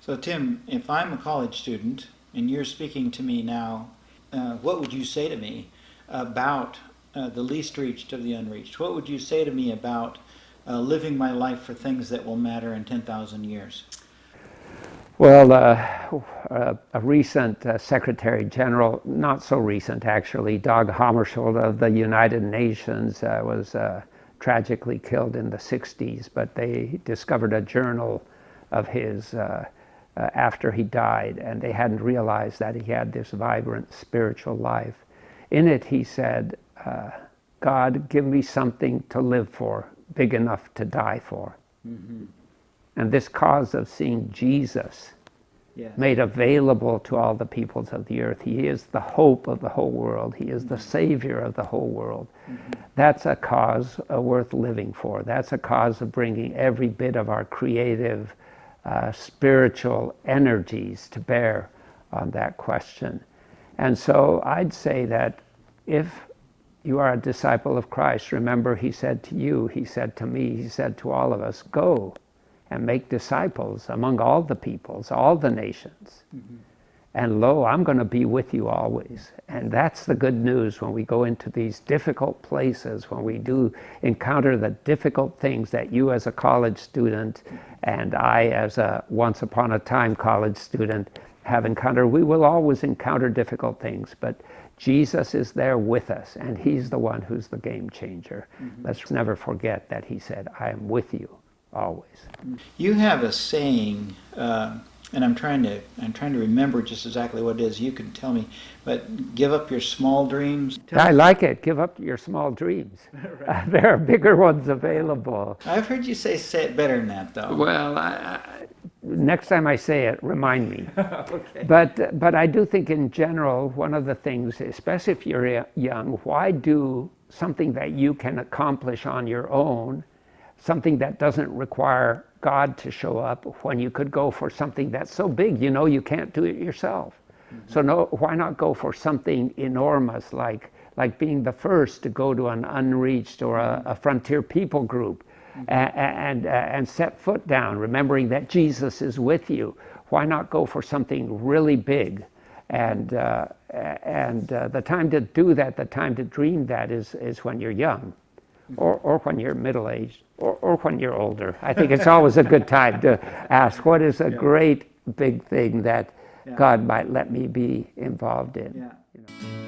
So Tim, if I'm a college student and you're speaking to me now, what would you say to me about the least reached of the unreached? What would you say to me about living my life for things that will matter in 10,000 years? Well, a recent Secretary General, not so recent actually, Dag Hammarskjöld of the United Nations was tragically killed in the 60s, but they discovered a journal of his after he died, and they hadn't realized that he had this vibrant spiritual life. In it, he said, God, give me something to live for, big enough to die for. Mm-hmm. And this cause of seeing Jesus Yes. made available to all the peoples of the earth. He is the hope of the whole world. He is the Savior of the whole world. Mm-hmm. That's a cause worth living for. That's a cause of bringing every bit of our creative, spiritual energies to bear on that question. And so I'd say that if you are a disciple of Christ, remember he said to you, he said to me, he said to all of us, go and make disciples among all the peoples, all the nations. Mm-hmm. And lo, I'm going to be with you always. And that's the good news when we go into these difficult places, when we do encounter the difficult things that you as a college student and I as a once upon a time college student have encountered. We will always encounter difficult things, but Jesus is there with us, and he's the one who's the game changer. Mm-hmm. Let's never forget that he said, I am with you always. You have a saying, and I'm trying to remember just exactly what it is. You can tell me, but give up your small dreams. I like it. Give up your small dreams. Right. There are bigger ones available. I've heard you say it better than that, though. Well, next time I say it, remind me. Okay. But I do think in general, one of the things, especially if you're young, why do something that you can accomplish on your own, something that doesn't require God to show up, when you could go for something that's so big, you know you can't do it yourself. Mm-hmm. So why not go for something enormous like being the first to go to an unreached or a frontier people group, mm-hmm. and set foot down, remembering that Jesus is with you. Why not go for something really big? And the time to do that, the time to dream that is when you're young. Or when you're middle-aged, or when you're older. I think it's always a good time to ask, what is a great big thing that God might let me be involved in? Yeah.